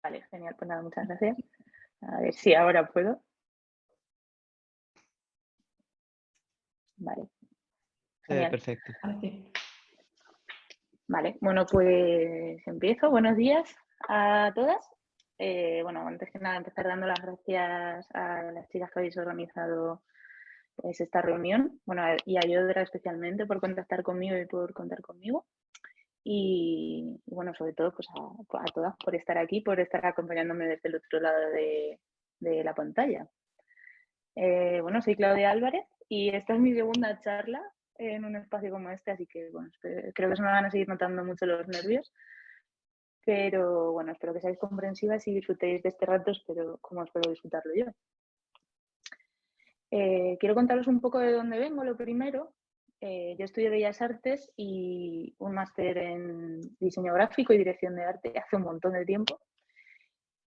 Vale, genial, pues nada, muchas gracias. A ver si ahora puedo. Vale, genial. Perfecto. Vale, bueno, pues empiezo. Buenos días a todas. Bueno, antes que nada, empezar dando las gracias a las chicas que habéis organizado pues, esta reunión. Bueno, y a Yodra especialmente por contactar conmigo y por contar conmigo. Y bueno, sobre todo pues a todas por estar aquí, por estar acompañándome desde el otro lado de la pantalla. Bueno, soy Claudia Álvarez y esta es mi segunda charla en un espacio como este, así que bueno, creo que se me van a seguir notando mucho los nervios, pero bueno, espero que seáis comprensivas y disfrutéis de este rato, como espero disfrutarlo yo. Quiero contaros un poco de dónde vengo, lo primero. Yo estudié Bellas Artes y un máster en diseño gráfico y dirección de arte hace un montón de tiempo.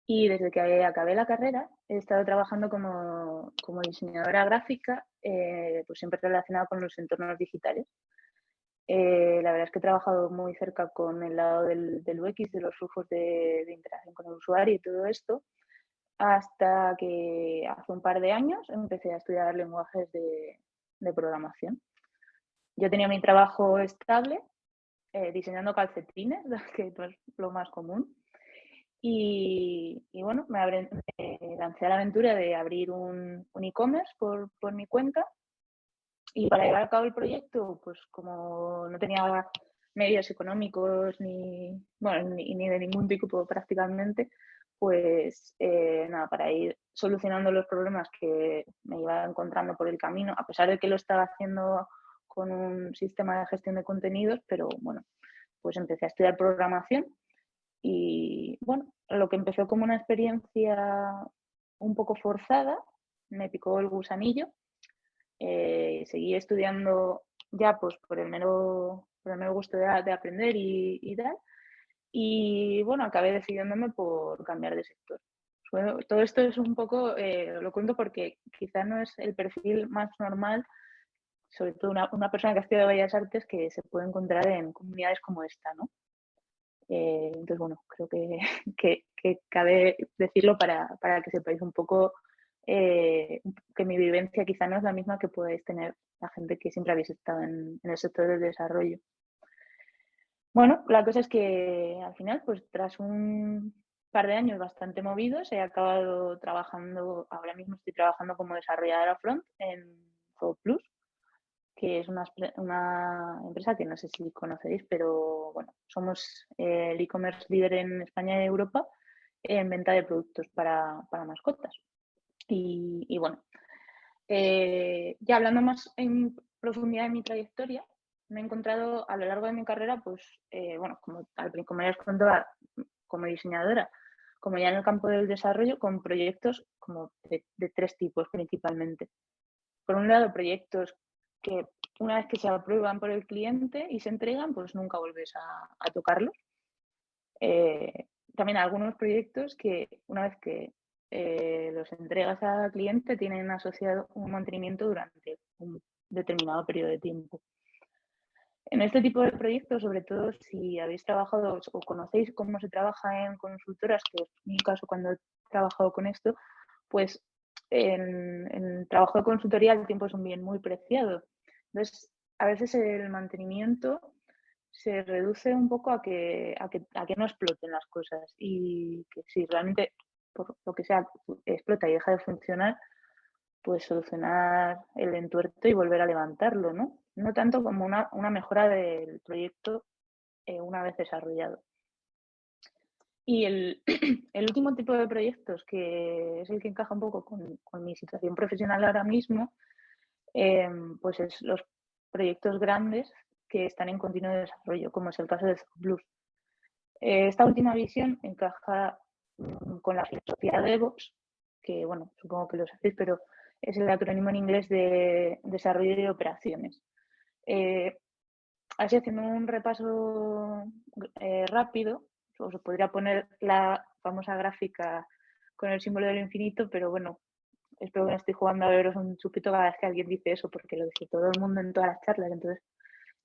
Y desde que acabé la carrera he estado trabajando como diseñadora gráfica, pues siempre relacionada con los entornos digitales. La verdad es que he trabajado muy cerca con el lado del UX, de los flujos de interacción con el usuario y todo esto, hasta que hace un par de años empecé a estudiar lenguajes de programación. Yo tenía mi trabajo estable diseñando calcetines, que es lo más común. Y bueno, me lancé a la aventura de abrir un e-commerce por mi cuenta. Y para llevar a cabo el proyecto, pues como no tenía medios económicos ni de ningún tipo prácticamente, pues nada, para ir solucionando los problemas que me iba encontrando por el camino, a pesar de que lo estaba haciendo con un sistema de gestión de contenidos, pero bueno, pues empecé a estudiar programación y bueno, lo que empezó como una experiencia un poco forzada, me picó el gusanillo. Seguí estudiando ya pues por el mero gusto de aprender y tal. Y bueno, acabé decidiéndome por cambiar de sector. Todo esto es un poco, lo cuento porque quizás no es el perfil más normal, sobre todo una persona que ha estudiado Bellas Artes, que se puede encontrar en comunidades como esta, ¿no? Entonces, bueno, creo que cabe decirlo para que sepáis un poco que mi vivencia quizá no es la misma que podéis tener la gente que siempre habéis estado en el sector del desarrollo. Bueno, la cosa es que al final, pues tras un par de años bastante movidos, he acabado trabajando, ahora mismo estoy trabajando como desarrolladora front en Zooplus, que es una empresa que no sé si conocéis, pero bueno, somos el e-commerce líder en España y Europa en venta de productos para mascotas. Y bueno, ya hablando más en profundidad de mi trayectoria, me he encontrado a lo largo de mi carrera, pues, bueno, como ya os contaba, como diseñadora, como ya en el campo del desarrollo, con proyectos como de tres tipos principalmente. Por un lado, proyectos que una vez que se aprueban por el cliente y se entregan, pues nunca vuelves a tocarlos. También algunos proyectos que una vez que los entregas al cliente tienen asociado un mantenimiento durante un determinado periodo de tiempo. En este tipo de proyectos, sobre todo si habéis trabajado o conocéis cómo se trabaja en consultoras, que es mi caso cuando he trabajado con esto, pues en el trabajo de consultoría el tiempo es un bien muy preciado. Entonces, a veces el mantenimiento se reduce un poco a que no exploten las cosas y que si realmente, por lo que sea, explota y deja de funcionar, pues solucionar el entuerto y volver a levantarlo, ¿no? No tanto como una mejora del proyecto una vez desarrollado. Y el último tipo de proyectos, que es el que encaja un poco con mi situación profesional ahora mismo, pues es los proyectos grandes que están en continuo desarrollo, como es el caso de Zooplus. Esta última visión encaja con la filosofía de DevOps, que bueno, supongo que lo sabéis, pero es el acrónimo en inglés de desarrollo de operaciones. Así, haciendo un repaso rápido, os podría poner la famosa gráfica con el símbolo del infinito, pero bueno, espero que no estoy jugando a veros un chupito cada vez que alguien dice eso, porque lo dice todo el mundo en todas las charlas, entonces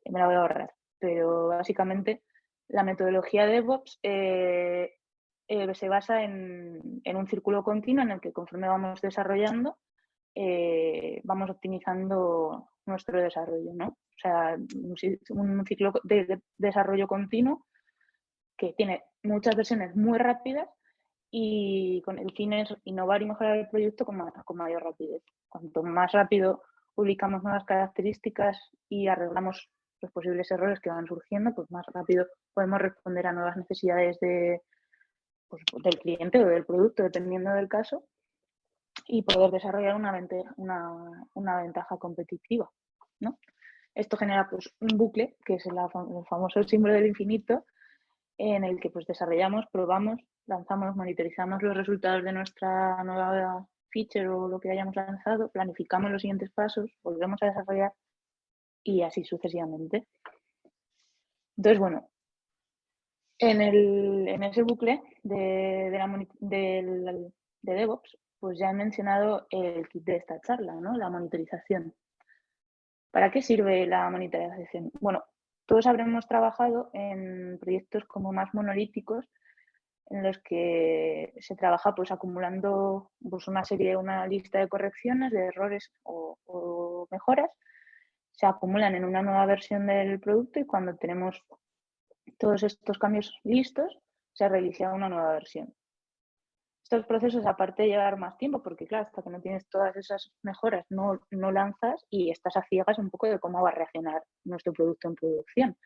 me la voy a ahorrar. Pero básicamente la metodología de DevOps se basa en un círculo continuo en el que conforme vamos desarrollando, vamos optimizando nuestro desarrollo, ¿no? O sea, un ciclo de desarrollo continuo que tiene muchas versiones muy rápidas y con el fin es innovar y mejorar el proyecto con mayor rapidez. Cuanto más rápido publicamos nuevas características y arreglamos los posibles errores que van surgiendo, pues más rápido podemos responder a nuevas necesidades del cliente o del producto, dependiendo del caso, y poder desarrollar una ventaja competitiva, ¿no? Esto genera pues, un bucle, que es el famoso símbolo del infinito, en el que pues, desarrollamos, probamos, lanzamos, monitorizamos los resultados de nuestra nueva feature o lo que hayamos lanzado, planificamos los siguientes pasos, volvemos a desarrollar y así sucesivamente. Entonces, bueno, en ese bucle de DevOps, pues ya he mencionado el kit de esta charla, ¿no? La monitorización. ¿Para qué sirve la monitorización? Bueno, todos habremos trabajado en proyectos como más monolíticos en los que se trabaja pues acumulando pues, una lista de correcciones, de errores o mejoras, se acumulan en una nueva versión del producto y cuando tenemos todos estos cambios listos, se realiza una nueva versión. Estos procesos, aparte de llevar más tiempo, porque claro, hasta que no tienes todas esas mejoras, no lanzas y estás a ciegas un poco de cómo va a reaccionar nuestro producto en producción.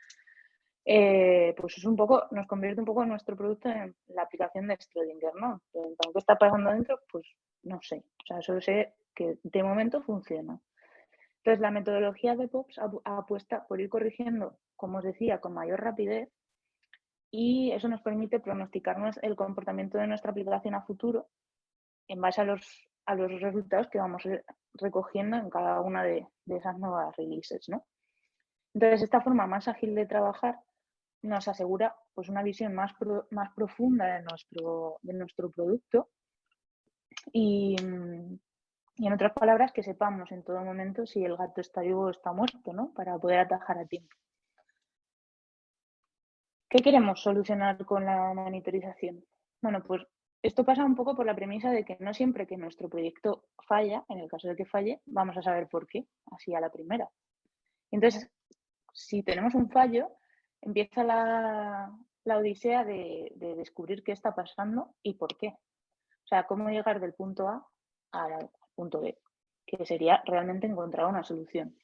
Pues es nos convierte un poco nuestro producto en la aplicación de Schrödinger, ¿no? ¿Qué está pasando dentro? Pues no sé. O sea, solo sé que de momento funciona. Entonces, la metodología de POPs apuesta por ir corrigiendo, como os decía, con mayor rapidez y eso nos permite pronosticarnos el comportamiento de nuestra aplicación a futuro en base a los resultados que vamos recogiendo en cada una de esas nuevas releases, ¿no? Entonces, esta forma más ágil de trabajar nos asegura pues, una visión más profunda de nuestro producto y en otras palabras, que sepamos en todo momento si el gato está vivo o está muerto, ¿no? Para poder atajar a tiempo. ¿Qué queremos solucionar con la monitorización? Bueno, pues esto pasa un poco por la premisa de que no siempre que nuestro proyecto falla, en el caso de que falle, vamos a saber por qué, así a la primera. Entonces, si tenemos un fallo, empieza la odisea de descubrir qué está pasando y por qué. O sea, cómo llegar del punto A al punto B, que sería realmente encontrar una solución.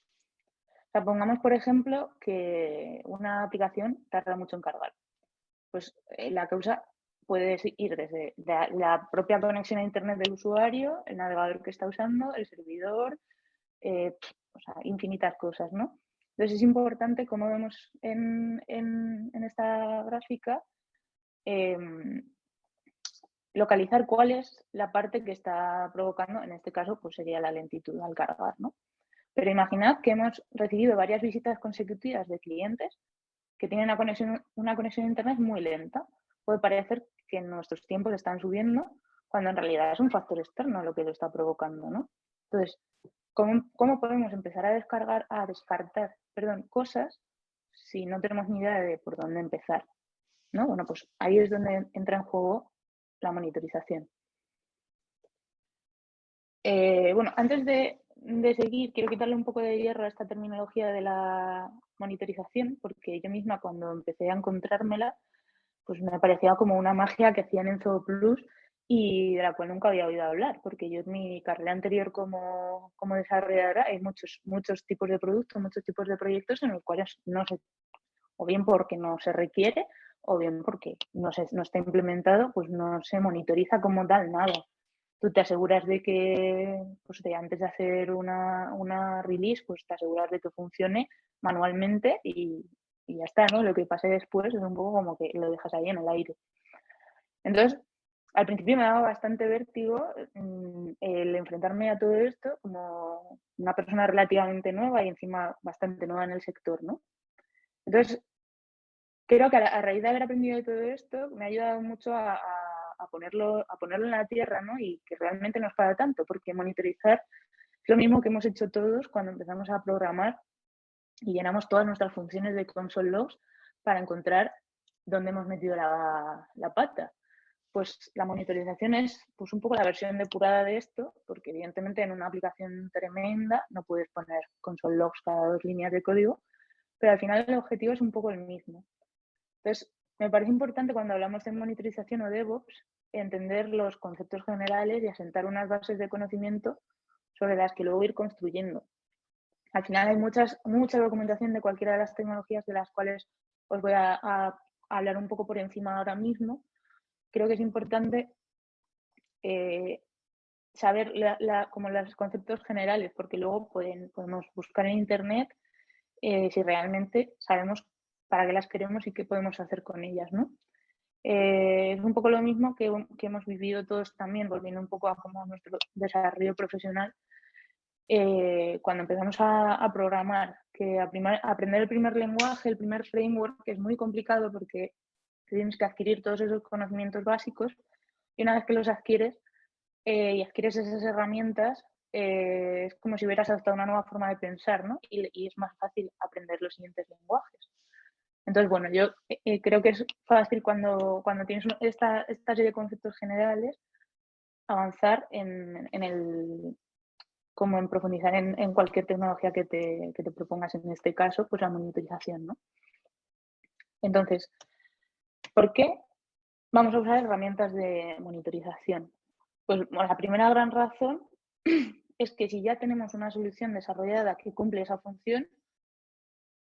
O sea, pongamos, por ejemplo, que una aplicación tarda mucho en cargar. Pues la causa puede ir desde la propia conexión a Internet del usuario, el navegador que está usando, el servidor, o sea, infinitas cosas, ¿no? Entonces es importante, como vemos en esta gráfica, localizar cuál es la parte que está provocando, en este caso, pues sería la lentitud al cargar, ¿no? Pero imaginad que hemos recibido varias visitas consecutivas de clientes que tienen una conexión a Internet muy lenta. Puede parecer que nuestros tiempos están subiendo cuando en realidad es un factor externo lo que lo está provocando, ¿no? Entonces, ¿cómo podemos empezar a descartar cosas si no tenemos ni idea de por dónde empezar? ¿No? Bueno, pues ahí es donde entra en juego la monitorización. Bueno, antes de seguir, quiero quitarle un poco de hierro a esta terminología de la monitorización, porque yo misma cuando empecé a encontrármela, pues me parecía como una magia que hacían en Zooplus y de la cual nunca había oído hablar, porque yo en mi carrera anterior como desarrolladora hay muchos tipos de productos, muchos tipos de proyectos en los cuales no sé, o bien porque no se requiere, o bien porque no está implementado, pues no se monitoriza como tal nada. Tú te aseguras de que, pues antes de hacer una release, pues te aseguras de que funcione manualmente y ya está, ¿no? Lo que pase después es un poco como que lo dejas ahí en el aire. Entonces, al principio me daba bastante vértigo el enfrentarme a todo esto como una persona relativamente nueva y encima bastante nueva en el sector, ¿no? Entonces, creo que a raíz de haber aprendido de todo esto, me ha ayudado mucho a ponerlo en la tierra, ¿no? Y que realmente no es para tanto, porque monitorizar es lo mismo que hemos hecho todos cuando empezamos a programar y llenamos todas nuestras funciones de console logs para encontrar dónde hemos metido la pata. pues la monitorización es pues, un poco la versión depurada de esto, porque evidentemente en una aplicación tremenda no puedes poner console logs cada 2 líneas de código, pero al final el objetivo es un poco el mismo. Entonces, me parece importante cuando hablamos de monitorización o DevOps entender los conceptos generales y asentar unas bases de conocimiento sobre las que luego ir construyendo. Al final hay mucha documentación de cualquiera de las tecnologías de las cuales os voy a hablar un poco por encima ahora mismo. Creo que es importante saber como los conceptos generales, porque luego podemos buscar en Internet si realmente sabemos para qué las queremos y qué podemos hacer con ellas, ¿no? Es un poco lo mismo que hemos vivido todos también, volviendo un poco a como nuestro desarrollo profesional, cuando empezamos a programar, que aprender el primer lenguaje, el primer framework, que es muy complicado porque tienes que adquirir todos esos conocimientos básicos y una vez que los adquieres y adquieres esas herramientas, es como si hubieras adoptado una nueva forma de pensar, ¿no? Y es más fácil aprender los siguientes lenguajes. Entonces, bueno, yo creo que es fácil cuando tienes esta serie de conceptos generales avanzar como en profundizar en cualquier tecnología que te propongas, en este caso, pues la monitorización, ¿no? Entonces, ¿por qué vamos a usar herramientas de monitorización? Pues bueno, la primera gran razón es que si ya tenemos una solución desarrollada que cumple esa función,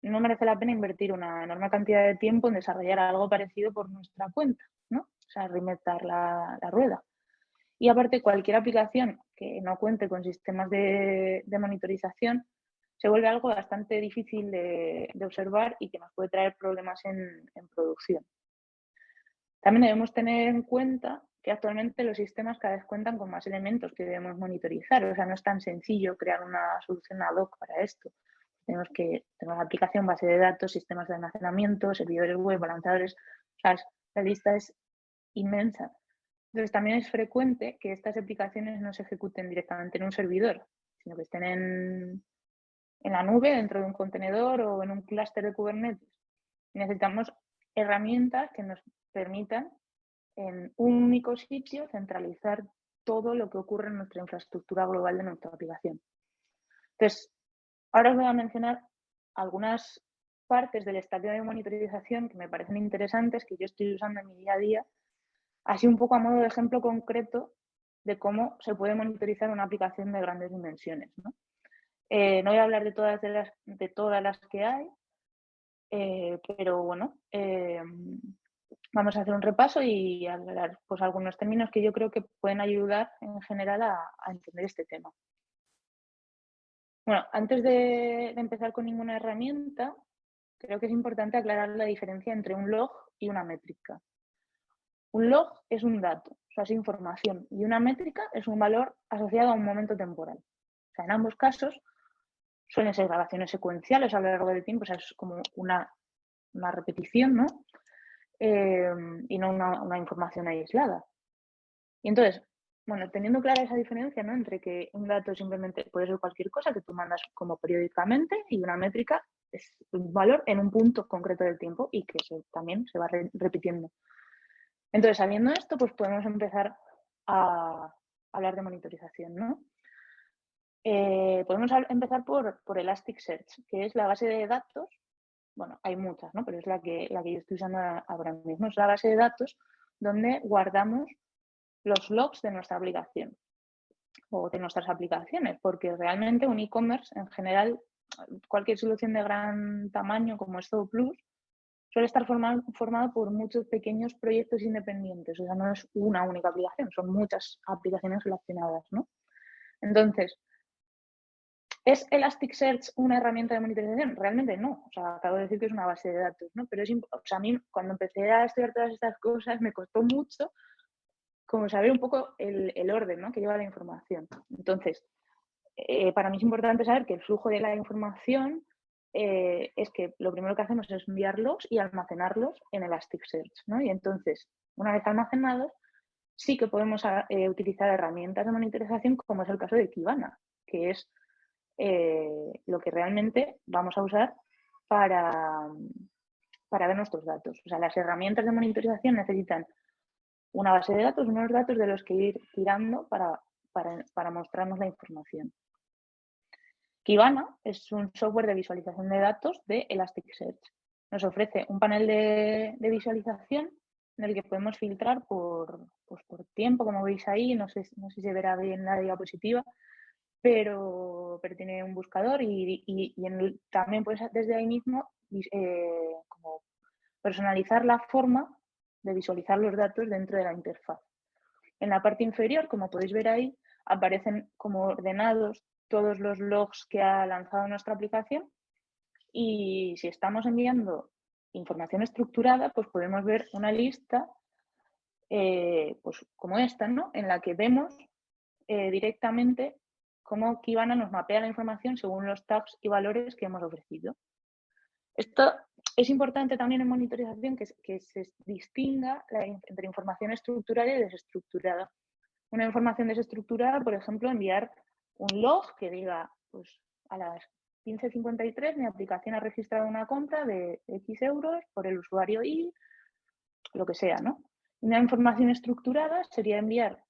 no merece la pena invertir una enorme cantidad de tiempo en desarrollar algo parecido por nuestra cuenta, ¿no? O sea, reinventar la rueda. Y aparte, cualquier aplicación que no cuente con sistemas de monitorización se vuelve algo bastante difícil de observar y que nos puede traer problemas en producción. También debemos tener en cuenta que actualmente los sistemas cada vez cuentan con más elementos que debemos monitorizar. O sea, no es tan sencillo crear una solución ad hoc para esto. Tenemos la aplicación, base de datos, sistemas de almacenamiento, servidores web, balanceadores. O sea, la lista es inmensa. Entonces, también es frecuente que estas aplicaciones no se ejecuten directamente en un servidor, sino que estén en la nube, dentro de un contenedor o en un clúster de Kubernetes. Necesitamos herramientas que nos permitan en un único sitio centralizar todo lo que ocurre en nuestra infraestructura global de nuestra aplicación. Entonces, ahora os voy a mencionar algunas partes del stack de monitorización que me parecen interesantes, que yo estoy usando en mi día a día, así un poco a modo de ejemplo concreto de cómo se puede monitorizar una aplicación de grandes dimensiones, ¿no? No voy a hablar de todas las que hay, pero bueno, vamos a hacer un repaso y hablar pues, algunos términos que yo creo que pueden ayudar en general a entender este tema. Bueno, antes de empezar con ninguna herramienta, creo que es importante aclarar la diferencia entre un log y una métrica. Un log es un dato, o sea, es información, y una métrica es un valor asociado a un momento temporal. O sea, en ambos casos suelen ser grabaciones secuenciales a lo largo del tiempo, o sea, es como una repetición, ¿no? Y no una información aislada. Y entonces, bueno, teniendo clara esa diferencia, ¿no? Entre que un dato simplemente puede ser cualquier cosa que tú mandas como periódicamente y una métrica es un valor en un punto concreto del tiempo y que también se va repitiendo. Entonces, sabiendo esto, pues podemos empezar a hablar de monitorización, ¿no? Podemos empezar por Elasticsearch, que es la base de datos. Bueno, hay muchas, ¿no? Pero es la que yo estoy usando ahora mismo. Es la base de datos donde guardamos los logs de nuestra aplicación o de nuestras aplicaciones, porque realmente un e-commerce en general, cualquier solución de gran tamaño como es Zooplus, suele estar formado por muchos pequeños proyectos independientes, o sea, no es una única aplicación, son muchas aplicaciones relacionadas, ¿no? Entonces, ¿es Elasticsearch una herramienta de monitorización? Realmente no, o sea, acabo de decir que es una base de datos, ¿no? Pero o sea, a mí cuando empecé a estudiar todas estas cosas me costó mucho como saber un poco el orden, ¿no? Que lleva la información. Entonces, para mí es importante saber que el flujo de la información es que lo primero que hacemos es enviarlos y almacenarlos en Elasticsearch, ¿no? Y entonces, una vez almacenados, sí que podemos utilizar herramientas de monitorización como es el caso de Kibana, que es lo que realmente vamos a usar para ver nuestros datos. O sea, las herramientas de monitorización necesitan una base de datos, unos datos de los que ir tirando para mostrarnos la información. Kibana es un software de visualización de datos de Elasticsearch. Nos ofrece un panel de visualización en el que podemos filtrar por tiempo, como veis ahí. No sé si se verá bien la diapositiva, pero tiene un buscador y también puedes desde ahí mismo como personalizar la forma de visualizar los datos dentro de la interfaz. En la parte inferior, como podéis ver ahí, aparecen como ordenados todos los logs que ha lanzado nuestra aplicación, y si estamos enviando información estructurada, pues podemos ver una lista pues como esta, ¿no? En la que vemos directamente cómo Kibana nos mapea la información según los tags y valores que hemos ofrecido. Esto es importante también en monitorización, que se distinga entre información estructurada y desestructurada. Una información desestructurada, por ejemplo, enviar un log que diga, pues a las 15:53 mi aplicación ha registrado una compra de X euros por el usuario Y, lo que sea, ¿no? Una información estructurada sería enviar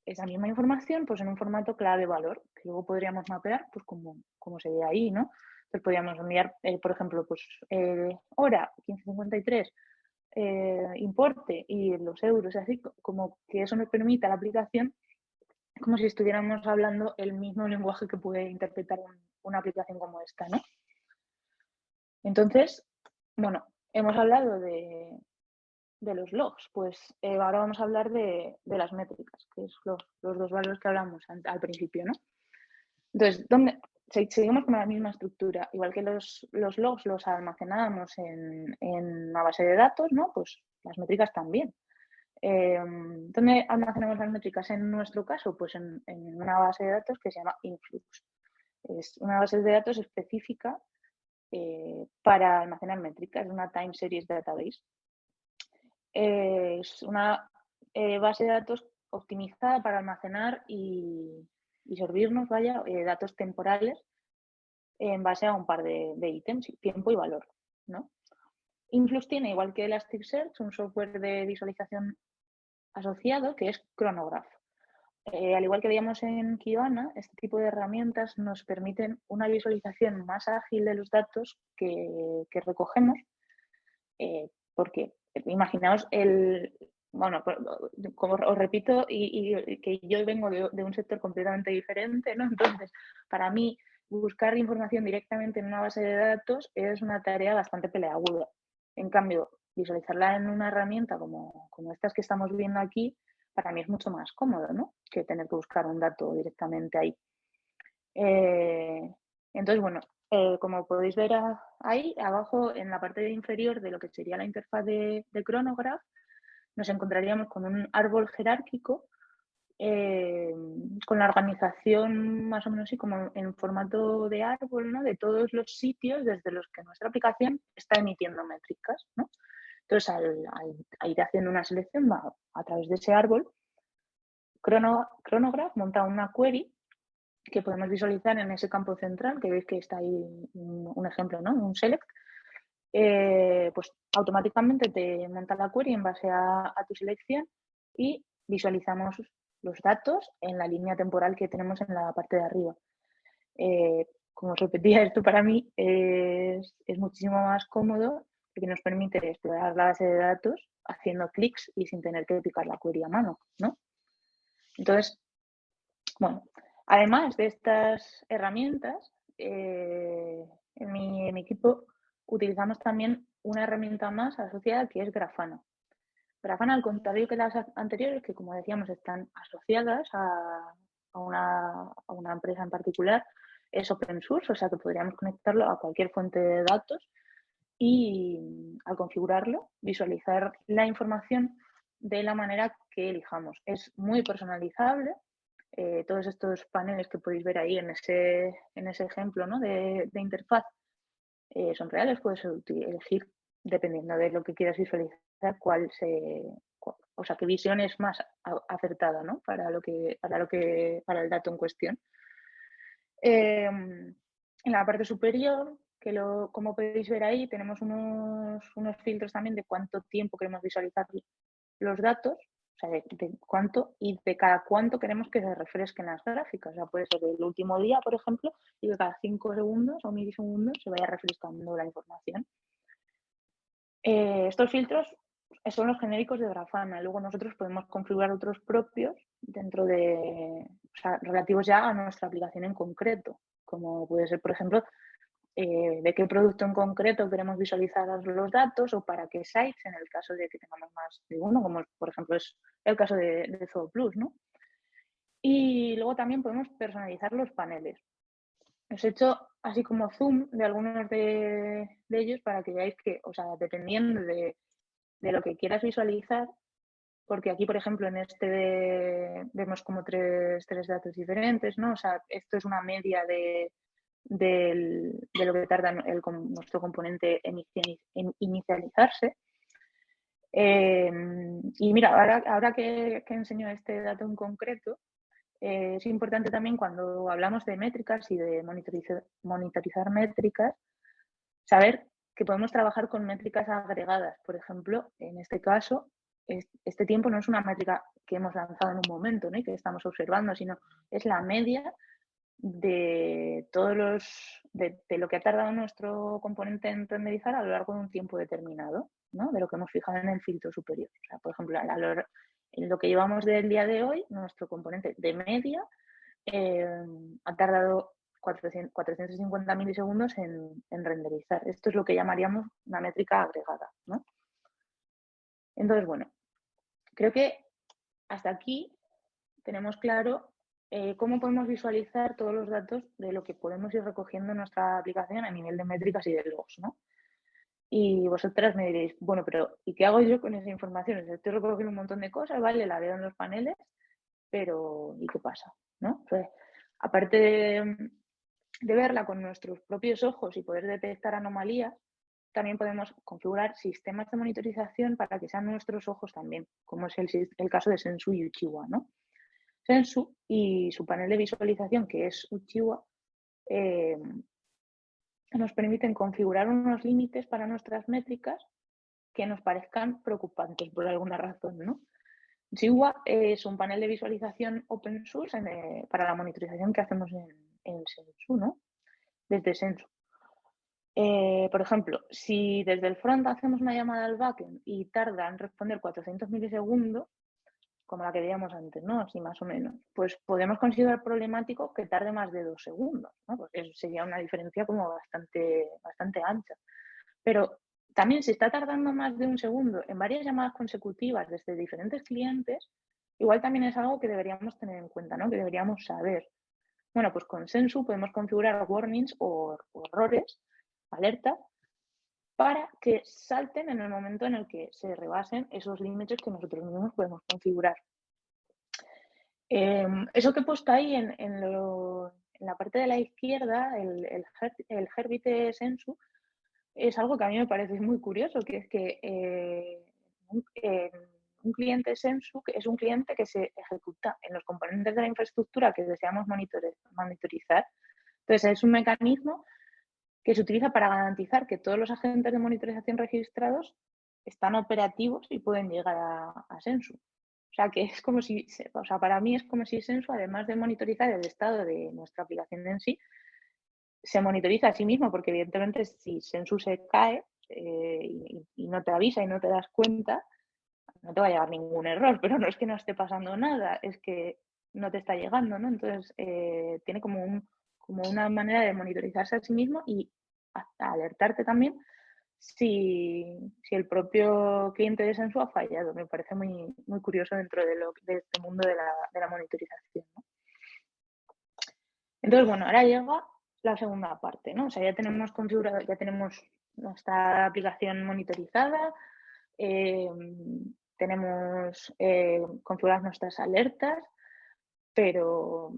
esa misma información pues en un formato clave-valor, que luego podríamos mapear pues como se ve ahí, ¿no? Entonces podríamos enviar, por ejemplo, pues hora 15:53, importe y los euros, así como que eso nos permita a la aplicación como si estuviéramos hablando el mismo lenguaje que puede interpretar una aplicación como esta, ¿no? Entonces, bueno, hemos hablado de los logs, pues ahora vamos a hablar de las métricas, que es los dos valores que hablamos al principio, ¿no? Entonces, seguimos con la misma estructura, igual que los logs los almacenábamos en una base de datos, ¿no? Pues las métricas también. ¿Dónde almacenamos las métricas? En nuestro caso, pues en una base de datos que se llama Influx. Es una base de datos específica para almacenar métricas, es una Time Series Database. Es una base de datos optimizada para almacenar y servirnos, datos temporales en base a un par de ítems, tiempo y valor, ¿no? Influx tiene, igual que Elasticsearch, un software de visualización asociado que es Chronograph. Al igual que veíamos en Kibana, este tipo de herramientas nos permiten una visualización más ágil de los datos que recogemos, porque imaginaos bueno, como os repito, y que yo vengo de un sector completamente diferente, ¿no? Entonces, para mí, buscar información directamente en una base de datos es una tarea bastante peleaguda. En cambio, visualizarla en una herramienta como estas que estamos viendo aquí, para mí es mucho más cómodo, ¿no? Que tener que buscar un dato directamente ahí. Entonces, bueno, como podéis ver ahí, abajo en la parte inferior de lo que sería la interfaz de Chronograph, nos encontraríamos con un árbol jerárquico con la organización más o menos así como en formato de árbol, ¿no? De todos los sitios desde los que nuestra aplicación está emitiendo métricas, ¿no? Entonces, al ir haciendo una selección va a través de ese árbol. Chronograph monta una query que podemos visualizar en ese campo central, que veis que está ahí un ejemplo, ¿no? Un select. Pues automáticamente te monta la query en base a tu selección y visualizamos los datos en la línea temporal que tenemos en la parte de arriba. Como os repetía, esto para mí es muchísimo más cómodo porque nos permite explorar la base de datos haciendo clics y sin tener que picar la query a mano, ¿no? Entonces, bueno, además de estas herramientas, en mi equipo utilizamos también una herramienta más asociada que es Grafana. Grafana, al contrario que las anteriores, que como decíamos están asociadas a una empresa en particular, es open source, o sea que podríamos conectarlo a cualquier fuente de datos y al configurarlo, visualizar la información de la manera que elijamos. Es muy personalizable. Todos estos paneles que podéis ver ahí en ese ejemplo, ¿no? de interfaz son reales. Puedes elegir, dependiendo de lo que quieras visualizar, qué visión es más acertada, ¿no? para el dato en cuestión. En la parte superior, como podéis ver ahí, tenemos unos filtros también de cuánto tiempo queremos visualizar los datos. O sea, de cuánto y de cada cuánto queremos que se refresquen las gráficas. O sea, puede ser del último día, por ejemplo, y de cada 5 segundos o milisegundos se vaya refrescando la información. Estos filtros son los genéricos de Grafana. Luego nosotros podemos configurar otros propios dentro de, o sea, relativos ya a nuestra aplicación en concreto, como puede ser, por ejemplo, de qué producto en concreto queremos visualizar los datos o para qué sites, en el caso de que tengamos más de uno, como por ejemplo es el caso de Zooplus, ¿no? Y luego también podemos personalizar los paneles. Os he hecho así como zoom de algunos de ellos para que veáis que, o sea, dependiendo de lo que quieras visualizar, porque aquí, por ejemplo, en vemos como tres datos diferentes, ¿no? O sea, esto es una media de lo que tarda nuestro componente en inicializarse. Y mira, ahora que enseño este dato en concreto, es importante también cuando hablamos de métricas y de monitorizar métricas, saber que podemos trabajar con métricas agregadas. Por ejemplo, en este caso, este tiempo no es una métrica que hemos lanzado en un momento, ¿no? Y que estamos observando, sino es la media de de lo que ha tardado nuestro componente en renderizar a lo largo de un tiempo determinado, ¿no? De lo que hemos fijado en el filtro superior. O sea, por ejemplo, en lo que llevamos del día de hoy, nuestro componente de media ha tardado 450 milisegundos en renderizar. Esto es lo que llamaríamos una métrica agregada, ¿no? Entonces, bueno, creo que hasta aquí tenemos claro cómo podemos visualizar todos los datos de lo que podemos ir recogiendo en nuestra aplicación a nivel de métricas y de logs, ¿no? Y vosotras me diréis, bueno, pero ¿y qué hago yo con esa información? O sea, estoy recogiendo un montón de cosas, ¿vale? La veo en los paneles, pero ¿y qué pasa? ¿No? Entonces, aparte de verla con nuestros propios ojos y poder detectar anomalías, también podemos configurar sistemas de monitorización para que sean nuestros ojos también, como es el caso de Sensu y Uchiwa, ¿no? Sensu y su panel de visualización, que es Uchiwa, nos permiten configurar unos límites para nuestras métricas que nos parezcan preocupantes por alguna razón, ¿no? Uchiwa es un panel de visualización open source para la monitorización que hacemos en Sensu, ¿no? Desde Sensu. Por ejemplo, si desde el front hacemos una llamada al backend y tarda en responder 400 milisegundos, como la que veíamos antes, ¿no? Así más o menos, pues podemos considerar problemático que tarde más de 2 segundos, ¿no? Porque eso sería una diferencia como bastante ancha. Pero también si está tardando más de 1 segundo en varias llamadas consecutivas desde diferentes clientes, igual también es algo que deberíamos tener en cuenta, ¿no? Que deberíamos saber. Bueno, pues con Sensu podemos configurar warnings o errores, alertas, para que salten en el momento en el que se rebasen esos límites que nosotros mismos podemos configurar. Eso que he puesto ahí en la parte de la izquierda, el Herbit Sensu, es algo que a mí me parece muy curioso, que es que un cliente Sensu es un cliente que se ejecuta en los componentes de la infraestructura que deseamos monitorizar. Entonces, es un mecanismo que se utiliza para garantizar que todos los agentes de monitorización registrados están operativos y pueden llegar a Sensu. O sea, que es como si, o sea, para mí es como si Sensu, además de monitorizar el estado de nuestra aplicación en sí, se monitoriza a sí mismo, porque evidentemente si Sensu se cae y no te avisa y no te das cuenta, no te va a llegar ningún error, pero no es que no esté pasando nada, es que no te está llegando, ¿no? Entonces, tiene como una manera de monitorizarse a sí mismo y alertarte también si el propio cliente de Sensu ha fallado. Me parece muy curioso dentro de este mundo de la monitorización, ¿no? Entonces, bueno, ahora llega la segunda parte, ¿no? O sea, ya tenemos configurado, ya tenemos nuestra aplicación monitorizada, tenemos configuradas nuestras alertas, pero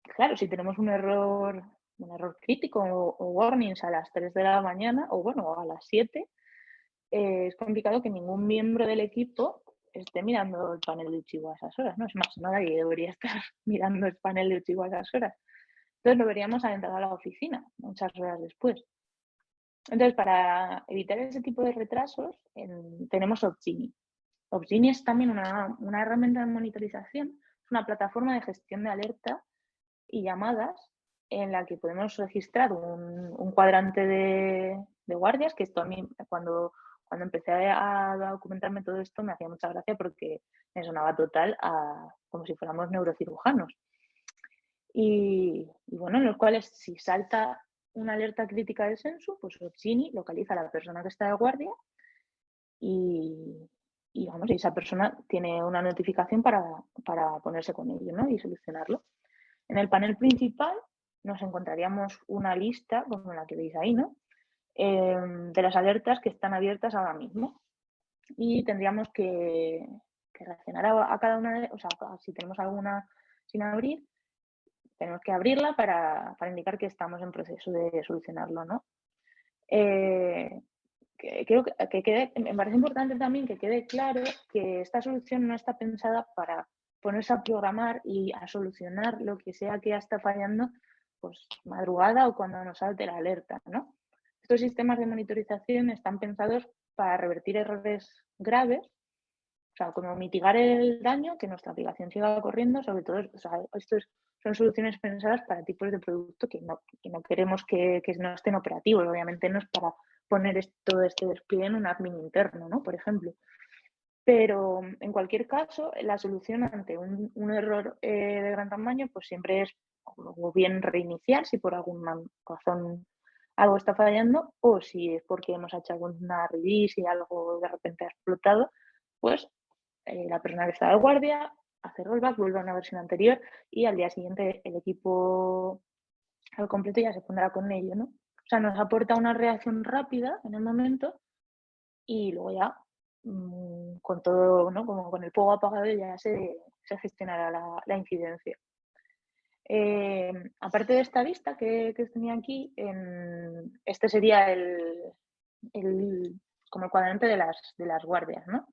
claro, si tenemos un error crítico o warnings a las 3 de la mañana, o bueno, a las 7, es complicado que ningún miembro del equipo esté mirando el panel de Uchiwa a esas horas, ¿no? Es más, nadie debería estar mirando el panel de Uchiwa a esas horas. Entonces lo veríamos al entrar a la oficina, muchas horas después. Entonces, para evitar ese tipo de retrasos, tenemos Optimi. Opsgenie es también una herramienta de monitorización, es una plataforma de gestión de alerta y llamadas en la que podemos registrar un cuadrante de guardias, que esto a mí cuando empecé a documentarme todo esto me hacía mucha gracia porque me sonaba total como si fuéramos neurocirujanos. Y bueno, en los cuales si salta una alerta crítica de Sensu, pues Opsgenie localiza a la persona que está de guardia y vamos, esa persona tiene una notificación para ponerse con ello, ¿no? Y solucionarlo. En el panel principal nos encontraríamos una lista, como la que veis ahí, ¿no? De las alertas que están abiertas ahora mismo. Y tendríamos que reaccionar a cada una de, o sea, si tenemos alguna sin abrir, tenemos que abrirla para indicar que estamos en proceso de solucionarlo, ¿no? Creo que quede, me parece importante también que quede claro que esta solución no está pensada para ponerse a programar y a solucionar lo que sea que está fallando, pues madrugada o cuando nos salte la alerta, ¿no? Estos sistemas de monitorización están pensados para revertir errores graves, o sea, como mitigar el daño, que nuestra aplicación siga corriendo, sobre todo, o sea, son soluciones pensadas para tipos de producto que no queremos que no estén operativos. Obviamente no es para poner todo este despliegue en un admin interno, ¿no? Por ejemplo. Pero en cualquier caso, la solución ante un error de gran tamaño, pues siempre es o bien reiniciar si por alguna razón algo está fallando, o si es porque hemos hecho alguna release y algo de repente ha explotado, pues la persona que está de guardia hace rollback, vuelve a una versión anterior y al día siguiente el equipo al completo ya se pondrá con ello, ¿no? O sea, nos aporta una reacción rápida en el momento y luego ya con todo, ¿no? Como con el fuego apagado ya se gestionará la incidencia. Aparte de esta vista que os tenía aquí, este sería como el cuadrante de las guardias, ¿no?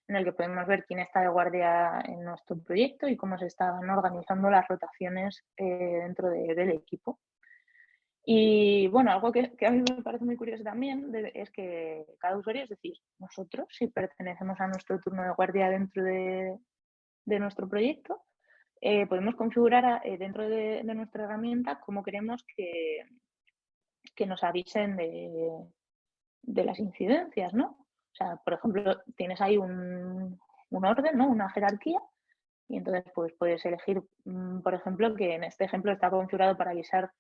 En el que podemos ver quién está de guardia en nuestro proyecto y cómo se están organizando las rotaciones dentro del equipo. Y bueno, algo que a mí me parece muy curioso también es que cada usuario, es decir, nosotros, si pertenecemos a nuestro turno de guardia dentro de nuestro proyecto, podemos configurar dentro de nuestra herramienta cómo queremos que nos avisen de las incidencias, ¿no? O sea, por ejemplo, tienes ahí un orden, ¿no? Una jerarquía, y entonces pues puedes elegir, por ejemplo, que en este ejemplo está configurado para avisar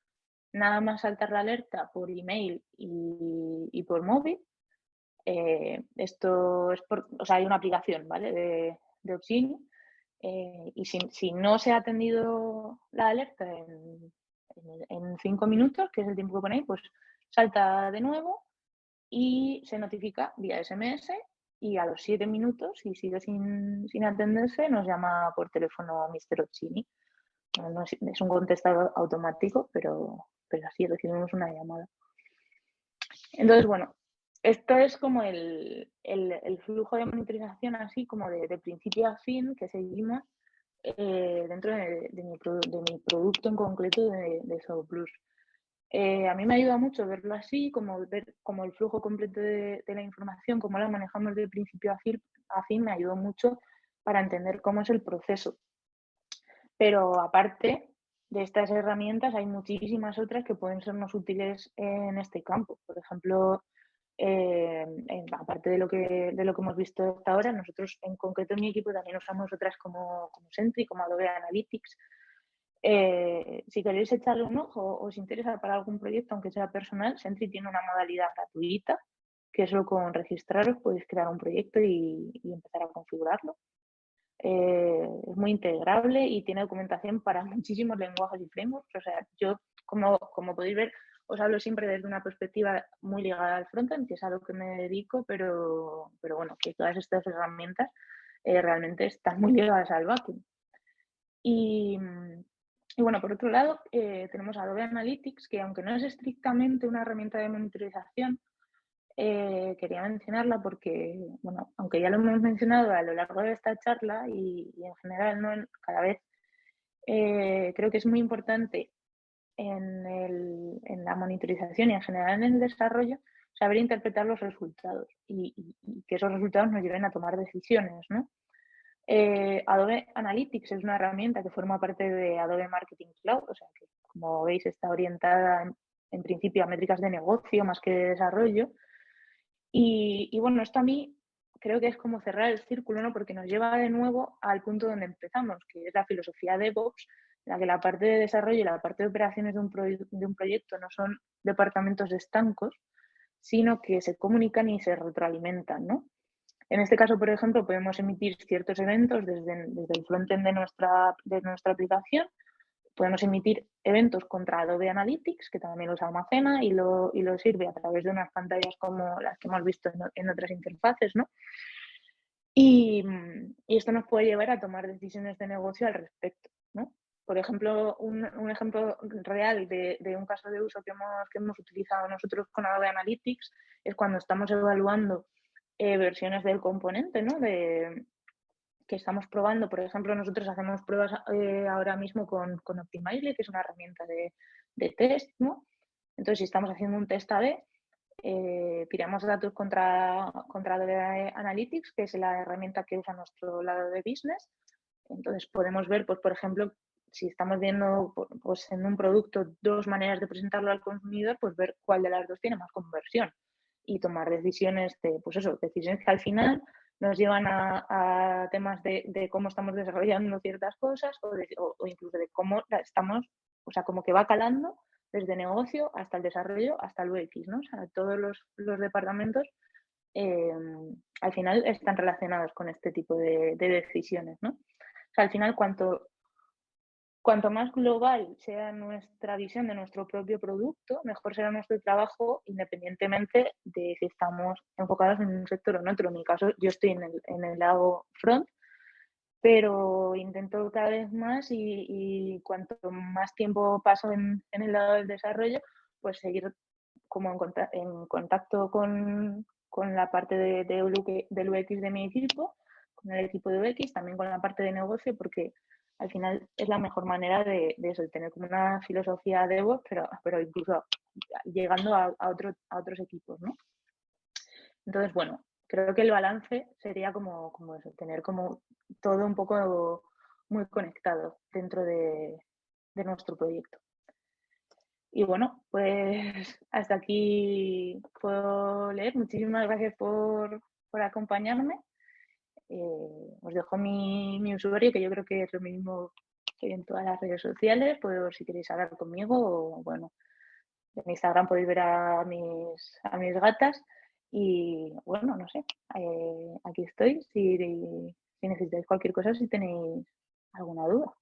nada más saltar la alerta por email y por móvil. Esto es o sea, hay una aplicación, ¿vale? De Opsgenie. Y si no se ha atendido la alerta en 5 minutos, que es el tiempo que ponéis, pues salta de nuevo y se notifica vía SMS y a los 7 minutos, si sigue sin atenderse, nos llama por teléfono Mr. Opsgenie. No es un contestador automático, pero así recibimos una llamada. Entonces, bueno, esto es como el flujo de monitorización así como de principio a fin que seguimos dentro de mi producto en concreto de SOPlus. A mí me ayuda mucho verlo así, como ver como el flujo completo de la información, cómo la manejamos de principio a fin, me ayudó mucho para entender cómo es el proceso. Pero aparte de estas herramientas, hay muchísimas otras que pueden sernos útiles en este campo. Por ejemplo, aparte de lo que hemos visto hasta ahora, nosotros en concreto en mi equipo también usamos otras como Sentry, como Adobe Analytics. Si queréis echarle un ojo o os interesa para algún proyecto, aunque sea personal, Sentry tiene una modalidad gratuita, que solo con registraros podéis crear un proyecto y empezar a configurarlo. Es muy integrable y tiene documentación para muchísimos lenguajes y frameworks. O sea, yo, como podéis ver, os hablo siempre desde una perspectiva muy ligada al frontend, que es a lo que me dedico, pero bueno, que todas estas herramientas realmente están muy ligadas al backend. Y bueno, por otro lado, tenemos Adobe Analytics, que aunque no es estrictamente una herramienta de monitorización, quería mencionarla porque, bueno, aunque ya lo hemos mencionado a lo largo de esta charla y en general, ¿no? Cada vez creo que es muy importante en la monitorización y en general en el desarrollo saber interpretar los resultados y que esos resultados nos lleven a tomar decisiones, ¿no? Adobe Analytics es una herramienta que forma parte de Adobe Marketing Cloud, o sea que, como veis, está orientada en principio a métricas de negocio más que de desarrollo. Y bueno, esto a mí creo que es como cerrar el círculo, ¿no? Porque nos lleva de nuevo al punto donde empezamos, que es la filosofía DevOps, en la que la parte de desarrollo y la parte de operaciones de un proyecto no son departamentos estancos, sino que se comunican y se retroalimentan, ¿no? En este caso, por ejemplo, podemos emitir ciertos eventos desde el frontend de nuestra aplicación. Podemos emitir eventos contra Adobe Analytics, que también los almacena y lo sirve a través de unas pantallas como las que hemos visto en otras interfaces, ¿no? Y esto nos puede llevar a tomar decisiones de negocio al respecto, ¿no? Por ejemplo, un ejemplo real de un caso de uso que hemos utilizado nosotros con Adobe Analytics es cuando estamos evaluando versiones del componente, ¿no? Que estamos probando. Por ejemplo, nosotros hacemos pruebas ahora mismo con Optimizely, que es una herramienta de test, ¿no? Entonces, si estamos haciendo un test A/B, tiramos datos contra Adobe Analytics, que es la herramienta que usa nuestro lado de business. Entonces, podemos ver, pues, por ejemplo, si estamos viendo pues, en un producto 2 maneras de presentarlo al consumidor, pues ver cuál de las 2 tiene más conversión y tomar decisiones pues eso, decisiones que al final nos llevan a temas de cómo estamos desarrollando ciertas cosas o incluso de cómo estamos, o sea, como que va calando desde negocio hasta el desarrollo hasta el UX, ¿no? O sea, todos los departamentos al final están relacionados con este tipo de decisiones, ¿no? O sea, al final, cuanto más global sea nuestra visión de nuestro propio producto, mejor será nuestro trabajo, independientemente de si estamos enfocados en un sector o en otro. En mi caso, yo estoy en el lado front, pero intento cada vez más y cuanto más tiempo paso en el lado del desarrollo, pues seguir como en contacto con la parte del UX de mi equipo, con el equipo de UX, también con la parte de negocio, porque al final es la mejor manera de eso, de tener como una filosofía de DevOps, pero incluso llegando a otros equipos, ¿no? Entonces, bueno, creo que el balance sería como eso, tener como todo un poco muy conectado dentro de nuestro proyecto. Y bueno, pues hasta aquí puedo leer. Muchísimas gracias por acompañarme. Os dejo mi usuario, que yo creo que es lo mismo que en todas las redes sociales, por si queréis hablar conmigo o bueno, en Instagram podéis ver a mis gatas y bueno, no sé, aquí estoy si necesitáis cualquier cosa, si tenéis alguna duda.